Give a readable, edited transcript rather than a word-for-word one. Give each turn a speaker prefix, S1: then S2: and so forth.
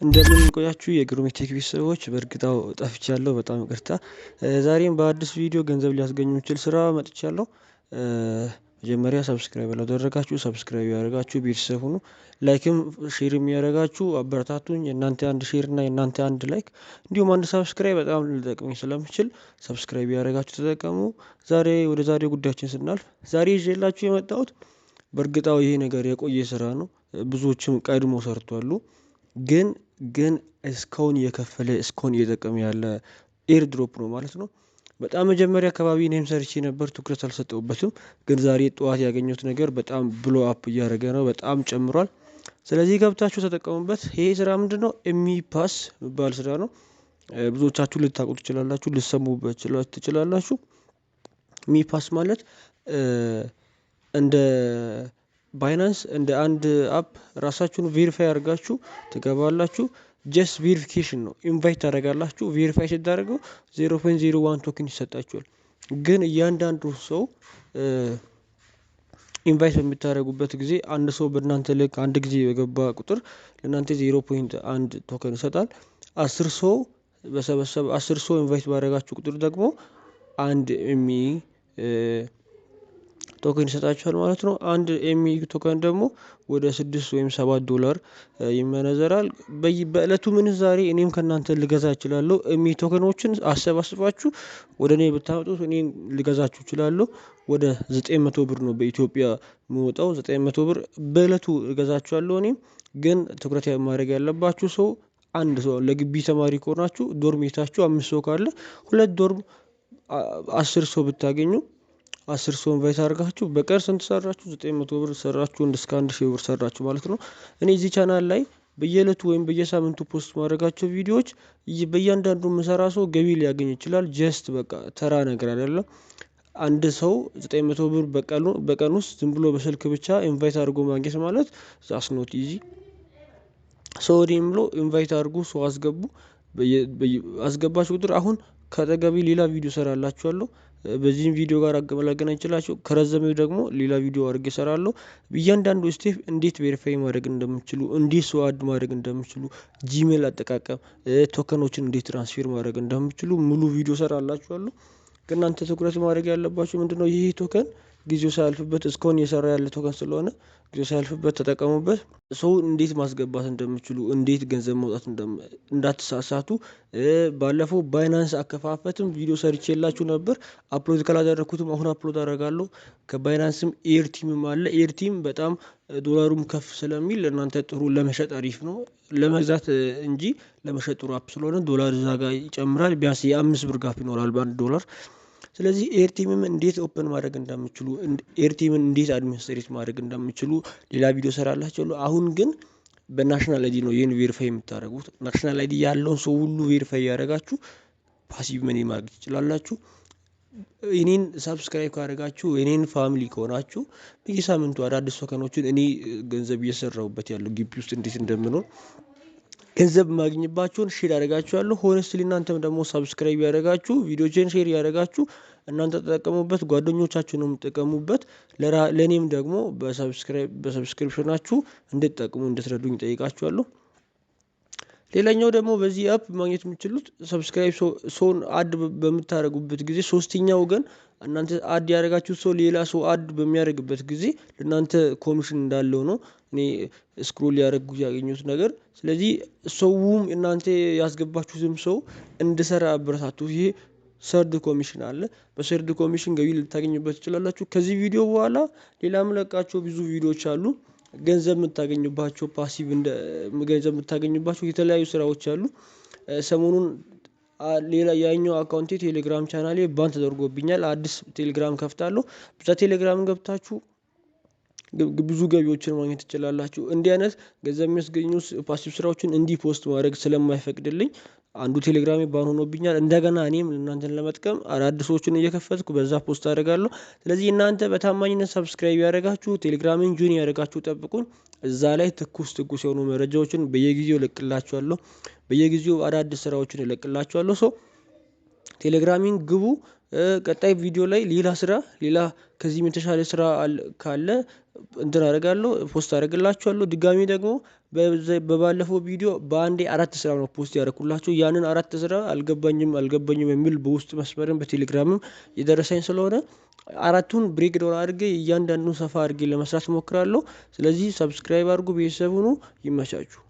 S1: እንደምን ቆያችሁ የግሩሜክ ቴክ ቤተሰቦች። በእርግጣው ጠፍቻለሁ፣ በጣም ይቅርታ። ዛሬም በአዲስ ቪዲዮ ገንዘብ ሊያስገኙ የሚችል ስራ መጥቻለሁ። መጀመሪያ ሰብስክራይብ ያላደረጋችሁ ሰብስክራይብ ያደረጋችሁ ቤተሰብ ሁኑ። ላይክም ሼርም ያደረጋችሁ አበረታቱኝ። የእናንተ አንድ ሼር እና የእናንተ አንድ ላይክ እንዲሁም አንድ ሰብስክራይብ በጣም ሊጠቅመኝ ስለሚችል ሰብስክራይብ ያደረጋችሁ ተጠቀሙ። ወደ ዛሬው ጉዳያችን ስናልፍ ዛሬ ይዤላችሁ የመጣሁት በእርግጣው ይሄ ነገር የቆየ ስራ ነው። ብዙዎችም ቀድሞ ሰርቷሉ። ግን እስካሁን እየከፈለ እስካሁን እየጠቀመ ያለ ኤር ድሮፕ ነው ማለት ነው። በጣም መጀመሪያ አካባቢ እኔም ሰርቼ ነበር፣ ትኩረት አልሰጠሁበትም። ግን ዛሬ ጠዋት ያገኘሁት ነገር በጣም ብሎ አፕ እያደረገ ነው፣ በጣም ጨምሯል። ስለዚህ ገብታችሁ ተጠቀሙበት። ይሄ ስራ ምንድነው? ኤሚፓስ የሚባል ስራ ነው። ብዙዎቻችሁ ልታውቁ ትችላላችሁ፣ ልትሰሙበት ትችላላችሁ። ሚፓስ ማለት እንደ ባይናንስ እንደ አንድ አፕ ራሳችሁን ቬሪፋይ አድርጋችሁ ትገባላችሁ። ጀስት ቬሪፊኬሽን ነው። ኢንቫይት ታደርጋላችሁ። ቬሪፋይ ሲታደርገው 0.01 ቶክን ይሰጣችኋል። ግን እያንዳንዱ ሰው ኢንቫይት በምታደርጉበት ጊዜ አንድ ሰው በእናንተ ልክ አንድ ጊዜ በገባ ቁጥር ለእናንተ 0.1 ቶከን ይሰጣል። 10 ሰው ኢንቫይት ባደረጋችሁ ቁጥር ደግሞ አንድ ቶከን ይሰጣችኋል ማለት ነው። አንድ ቶከን ደግሞ ወደ $6 ወይም $7 ይመነዘራል። በእለቱ ምንዛሬ እኔም ከእናንተ ልገዛ እችላለሁ። ቶከኖችን አሰባስባችሁ ወደ እኔ ብታመጡት እኔም ልገዛችሁ እችላለሁ። ወደ 900 ብር ነው በኢትዮጵያ የሚወጣው። 900 ብር በእለቱ እገዛችኋለሁ። እኔም ግን ትኩረት ማድረግ ያለባችሁ ሰው አንድ ሰው ለግቢ ተማሪ ከሆናችሁ ዶርም ቤታችሁ 5 ሰው ካለ ሁለት ዶርም 10 ሰው ብታገኙ 10 ሰው ኢንቫይት አድርጋችሁ በቀን ስንት ሰራችሁ? 900 ብር ሰራችሁ። እስከ 1000 ብር ሰራችሁ ማለት ነው። እኔ እዚህ ቻናል ላይ በየዕለቱ ወይም በየሳምንቱ ፖስት ማድረጋቸው ቪዲዮዎች በእያንዳንዱ የምሰራ ሰው ገቢ ሊያገኝ ይችላል። ጀስት በቃ ተራ ነገር አይደለም። አንድ ሰው 900 ብር በቀን ውስጥ ዝም ብሎ በስልክ ብቻ ኢንቫይት አድርጎ ማግኘት ማለት ዛስ ኖት ኢዚ። ሰው እኔም ብሎ ኢንቫይት አድርጉ፣ ሰው አስገቡ። አስገባችሁ ቁጥር አሁን ከአጠገቤ ሌላ ቪዲዮ ሰራላችኋለሁ። በዚህም ቪዲዮ ጋር ላገናኝ ይችላችሁ። ከረዘመው ደግሞ ሌላ ቪዲዮ አድርጌ እሰራለሁ። እያንዳንዱ ስቴፕ እንዴት ቬሪፋይ ማድረግ እንደምችሉ፣ እንዴት ሰው አድ ማድረግ እንደምችሉ፣ ጂሜል አጠቃቀም፣ ቶከኖችን እንዴት ትራንስፌር ማድረግ እንደምችሉ ሙሉ ቪዲዮ እሰራላችኋለሁ። ከእናንተ ትኩረት ማድረግ ያለባችሁ ምንድነው? ይህ ቶከን ጊዜው ሳያልፍበት እስካሁን እየሰራ ያለ ቶከን ስለሆነ ጊዜው ሳያልፍበት ተጠቀሙበት። ሰው እንዴት ማስገባት እንደምችሉ፣ እንዴት ገንዘብ መውጣት እንዳትሳሳቱ። ባለፈው ባይናንስ አከፋፈትም ቪዲዮ ሰርቼላችሁ ነበር። አፕሎድ ካላደረኩትም አሁን አፕሎድ አደርጋለሁ። ከባይናንስም ኤርቲምም አለ። ኤርቲም በጣም ዶላሩም ከፍ ስለሚል እናንተ ጥሩ ለመሸጥ አሪፍ ነው። ለመግዛት እንጂ ለመሸጥ ጥሩ አፕ ስለሆነ ዶላር እዛ ጋር ይጨምራል። ቢያንስ የ5 ብር ጋፕ ይኖራል $1። ስለዚህ ኤርቲምም እንዴት ኦፕን ማድረግ እንደምችሉ፣ ኤርቲምን እንዴት አድሚኒስትሬት ማድረግ እንደምችሉ ሌላ ቪዲዮ ሰራላችኋለሁ። አሁን ግን በናሽናል አይዲ ነው ይህን ቬሪፋይ የምታደርጉት። ናሽናል አይዲ ያለውን ሰው ሁሉ ቬሪፋይ ያደረጋችሁ ፓሲቭ መኒ ማድረግ ትችላላችሁ። እኔን ሰብስክራይብ ካደረጋችሁ እኔን ፋሚሊ ከሆናችሁ በየሳምንቱ አዳዲስ ቶከኖችን እኔ ገንዘብ እየሰራሁበት ያለው ግቢ ውስጥ እንዴት እንደምኖር ገንዘብ ማግኝባችሁን ሼር ያደርጋችኋለሁ። ሆነስትሊ እናንተም ደግሞ ሰብስክራይብ ያደረጋችሁ ቪዲዮችን ሼር ያደረጋችሁ እናንተ ተጠቀሙበት፣ ጓደኞቻችሁንም ተጠቀሙበት። ለኔም ደግሞ በሰብስክሪፕሽናችሁ እንድትጠቅሙ እንድትረዱኝ ጠይቃችኋለሁ። ሌላኛው ደግሞ በዚህ አፕ ማግኘት የምትችሉት ሰብስክራይብ ሰውን አድ በምታደርጉበት ጊዜ ሶስተኛ ወገን እናንተ አድ ያደረጋችሁት ሰው ሌላ ሰው አድ በሚያደርግበት ጊዜ ለእናንተ ኮሚሽን እንዳለው ነው እኔ ስክሮል ያደረጉ ያገኙት ነገር። ስለዚህ ሰውም እናንተ ያስገባችሁትም ሰው እንድሰራ አበረታቱ። ይሄ ሰርድ ኮሚሽን አለ። በሰርድ ኮሚሽን ገቢ ልታገኙበት ትችላላችሁ። ከዚህ ቪዲዮ በኋላ ሌላ የምለቃቸው ብዙ ቪዲዮዎች አሉ። ገንዘብ የምታገኙባቸው ፓሲቭ ገንዘብ የምታገኙባቸው የተለያዩ ስራዎች አሉ። ሰሞኑን ሌላ ያኛው አካውንቴ ቴሌግራም ቻናሌ ባን ተደርጎብኛል። አዲስ ቴሌግራም ከፍታለሁ። በዛ ቴሌግራም ገብታችሁ ብዙ ገቢዎችን ማግኘት ትችላላችሁ። እንዲህ አይነት ገንዘብ የሚያስገኙ ፓሲቭ ስራዎችን እንዲህ ፖስት ማድረግ ስለማይፈቅድልኝ አንዱ ቴሌግራሜ ባን ሆኖብኛል። እንደገና እኔም እናንተን ለመጥቀም አዳዲሶችን እየከፈትኩ በዛ ፖስት አደርጋለሁ። ስለዚህ እናንተ በታማኝነት ሰብስክራይብ ያደረጋችሁ ቴሌግራሜን ጆይን ያደረጋችሁ ጠብቁኝ። እዛ ላይ ትኩስ የሆኑ መረጃዎችን በየጊዜው እለቅላችኋለሁ። በየጊዜው አዳዲስ ስራዎችን እለቅላችኋለሁ። ቴሌግራሚን ግቡ። ቀጣይ ቪዲዮ ላይ ሌላ ከዚህም የተሻለ ስራ ካለ እንትን አደርጋለሁ ፖስት አደርግላችኋለሁ። ድጋሚ ደግሞ በባለፈው ቪዲዮ በአንዴ 4 ስራ ነው ፖስት ያደረኩላችሁ። ያንን 4 ስራ አልገባኝም የሚል በውስጥ መስመርም በቴሌግራምም የደረሰኝ ስለሆነ 4ቱን ብሬክ ዳውን አድርጌ እያንዳንዱን ሰፋ አድርጌ ለመስራት እሞክራለሁ። ስለዚህ ሰብስክራይብ አድርጉ፣ ቤተሰብ ሁኑ። ይመቻችሁ።